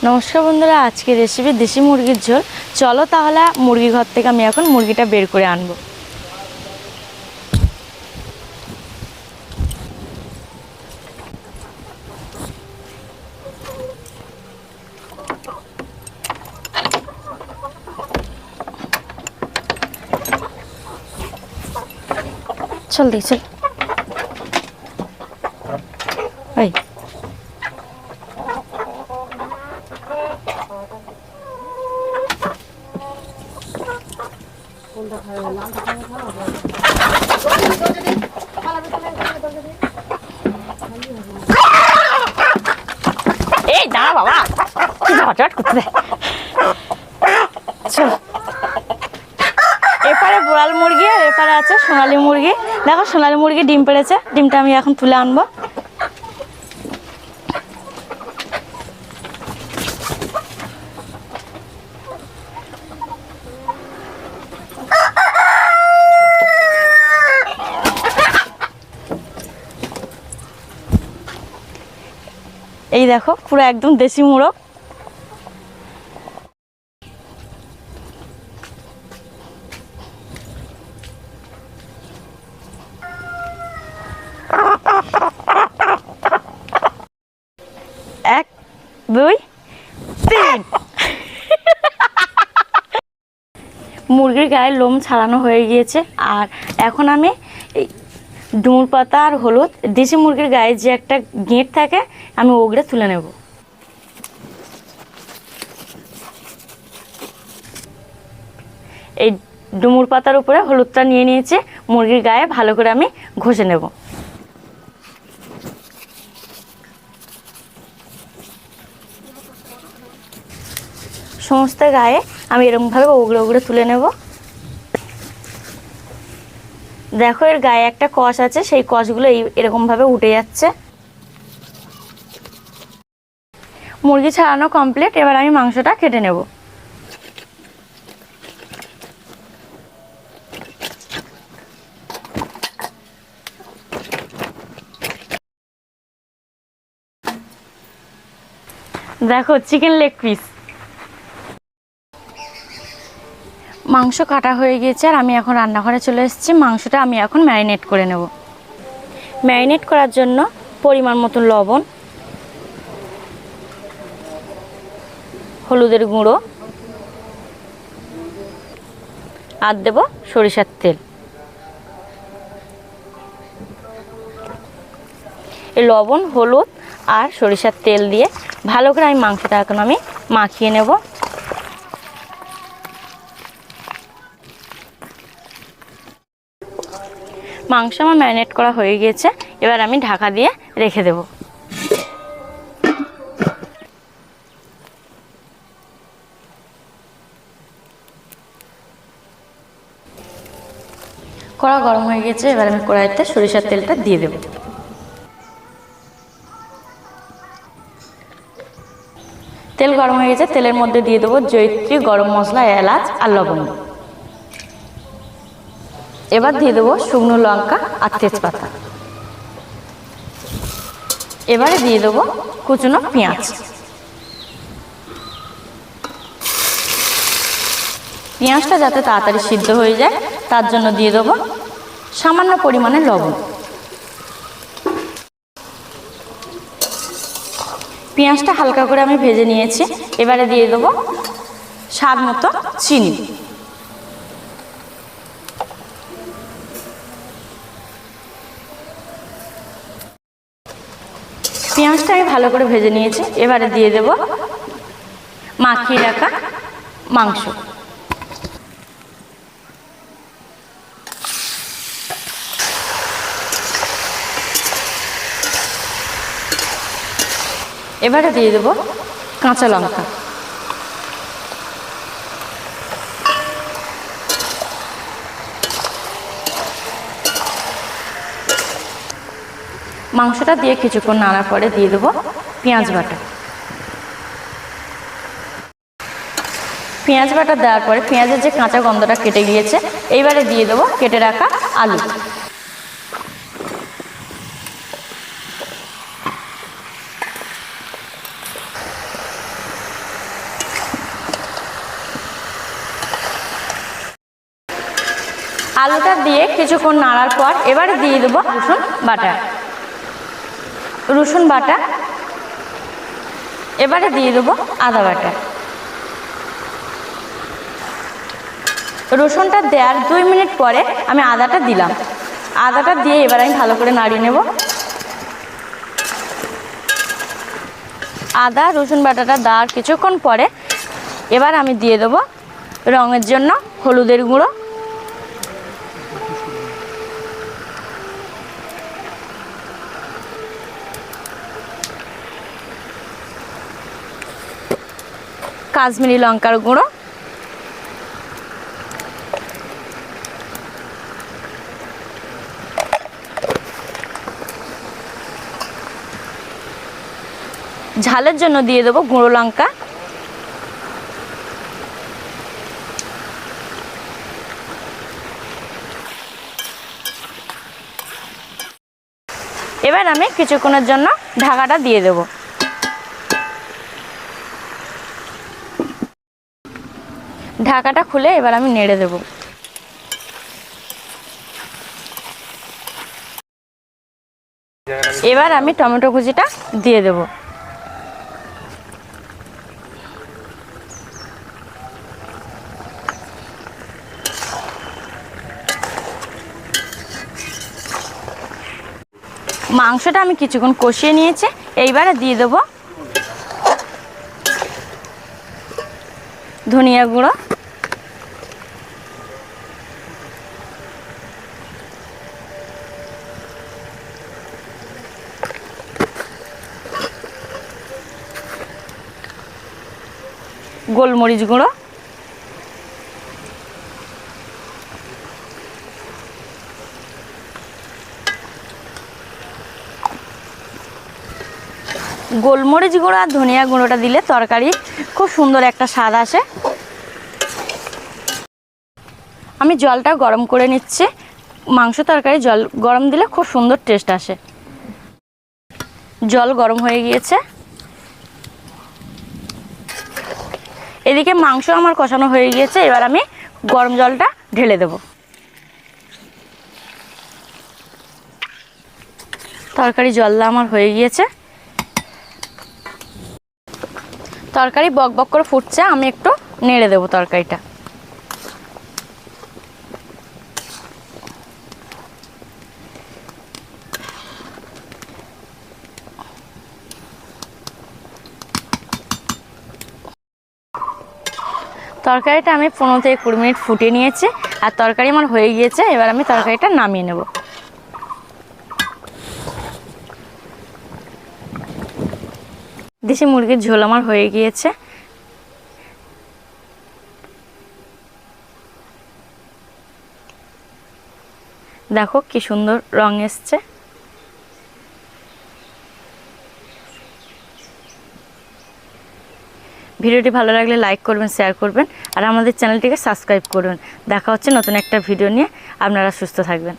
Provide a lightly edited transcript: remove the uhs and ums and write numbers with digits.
নমস্কার বন্ধুরা, আজকে রেসিপি দেশি মুরগির ঝোল। চলো তাহলে মুরগি ঘর থেকে আমি এখন মুরগিটা বের করে আনবো। চল দেখি চল। এই দাঁড়া বাবা, ঝটঝট করতে দে। চল, এপারে বোড়াল মুরগি আর এপারে আছে সোনালী মুরগি। দেখো সোনালী মুরগি ডিম পেড়েছে, ডিমটা আমি এখন তুলে আনবো। এই দেখো পুরো একদম দেশি মুরগ। এক দুই তিন। মুরগির গায়ে লোম ছাড়ানো হয়ে গিয়েছে। আর এখন আমি ডুমুর পাতা আর হলুদ, দেশি মুরগির গায়ে যে একটা গেঁট থাকে, আমি ওগুলো তুলে নেব। এই ডুমুর পাতার উপরে হলুদটা নিয়ে নিয়েছি, মুরগির গায়ে ভালো করে আমি ঘষে নেব। সমস্ত গায়ে আমি এরকমভাবে ওগুলো ওগুলো তুলে নেব। দেখো এর গায়ে একটা কষ আছে, সেই কষগুলো এরকমভাবে উঠে যাচ্ছে। মুরগি ছাড়ানো কমপ্লিট। এবার আমি মাংসটা কেটে নেব। দেখো চিকেন লেগ পিস। মাংস কাটা হয়ে গিয়েছে আর আমি এখন রান্নাঘরে চলে এসেছি। মাংসটা আমি এখন ম্যারিনেট করে নেব। ম্যারিনেট করার জন্য পরিমাণ মতো লবণ, হলুদের গুঁড়ো আর দেব সরিষার তেল। এই লবণ, হলুদ আর সরিষার তেল দিয়ে ভালো করে আমি মাংসটা এখন আমি মাখিয়ে নেব। মাংস আমার ম্যারিনেট করা হয়ে গিয়েছে। এবার আমি ঢাকা দিয়ে রেখে দেব। কড়া গরম হয়ে গেছে। এবার আমি কড়াইতে সরিষার তেলটা দিয়ে দেব। তেল গরম হয়ে গেছে, তেলের মধ্যে দিয়ে দেবো জয়িত্রী, গরম মশলা, এলাচ আর লবঙ্গ। এবার দিয়ে দেবো শুকনো লঙ্কা আর তেজপাতা। এবারে দিয়ে দেবো কুচনো পেঁয়াজ। পেঁয়াজটা যাতে তাড়াতাড়ি সিদ্ধ হয়ে যায় তার জন্য দিয়ে দেবো সামান্য পরিমাণে লবণ। পেঁয়াজটা হালকা করে আমি ভেজে নিয়েছি। এবারে দিয়ে দেবো স্বাদ মতো চিনি। পেঁয়াজটা আমি ভালো করে ভেজে নিয়েছি। এবারে দিয়ে দেব মাখিয়ে রাখা মাংস। এবারে দিয়ে দেব কাঁচা লঙ্কা। মাংসটা দিয়ে কিছুক্ষণ নাড়ার পরে দিয়ে দেবো পেঁয়াজ বাটা। পেঁয়াজ বাটা দেওয়ার পরে পেঁয়াজের যে কাঁচা গন্ধটা কেটে গিয়েছে, এইবারে দিয়ে দেবো কেটে রাখা আলু। আলুটা দিয়ে কিছুক্ষণ নাড়ার পর এবারে দিয়ে দেবো রসুন বাটা, এবারে দিয়ে দেবো আদা বাটা। রসুনটা দেওয়ার 2 মিনিট পরে আমি আদাটা দিলাম। আদাটা দিয়ে এবার আমি ভালো করে নাড়িয়ে নেব। আদা রসুন বাটাটা দেওয়ার কিছুক্ষণ পরে এবার আমি দিয়ে দেবো রঙের জন্য হলুদের গুঁড়ো, কাশ্মীরি লঙ্কার গুঁড়ো, ঝালের জন্য দিয়ে দেবো গুঁড়ো লঙ্কা, এবার আমি কিছুক্ষণের জন্য ঢাকাটা দিয়ে দেব। ঢাকাটা খুলে এবার আমি নেড়ে দেব। এবার আমি টমেটো কুচিটা দিয়ে দেব। মাংসটা আমি কিছুক্ষণ কষিয়ে নিয়েছি, এইবারে দিয়ে দেব ধনিয়া গুঁড়ো, গোলমরিচ গুঁড়ো, গোলমরিচ গুঁড়ো আর ধনিয়া গুঁড়োটা দিলে তরকারি খুব সুন্দর একটা স্বাদ আসে। আমি জলটা গরম করে নিচ্ছি। মাংস তরকারি জল গরম দিলে খুব সুন্দর টেস্ট আসে। জল গরম হয়ে গিয়েছে, এদিকে মাংস আমার কষানো হয়ে গিয়েছে। এবার আমি গরম জলটা ঢেলে দেব। তরকারি জলটা আমার হয়ে গিয়েছে, তরকারি বক বক করে ফুটছে, আমি একটু নেড়ে দেব তরকারিটা। তরকারিটা আমি 15 থেকে 20 মিনিট ফুটিয়ে নিয়েছি আর তরকারি আমার হয়ে গিয়েছে। এবার আমি তরকারিটা নামিয়ে নেব। দেশি মুরগির ঝোল আমার হয়ে গিয়েছে। দেখো কি সুন্দর রং এসছে। ভিডিওটি ভালো লাগলে লাইক করবেন, শেয়ার করবেন আর আমাদের চ্যানেলটিকে সাবস্ক্রাইব করবেন। দেখা হচ্ছে নতুন একটা ভিডিও নিয়ে। আপনারা সুস্থ থাকবেন।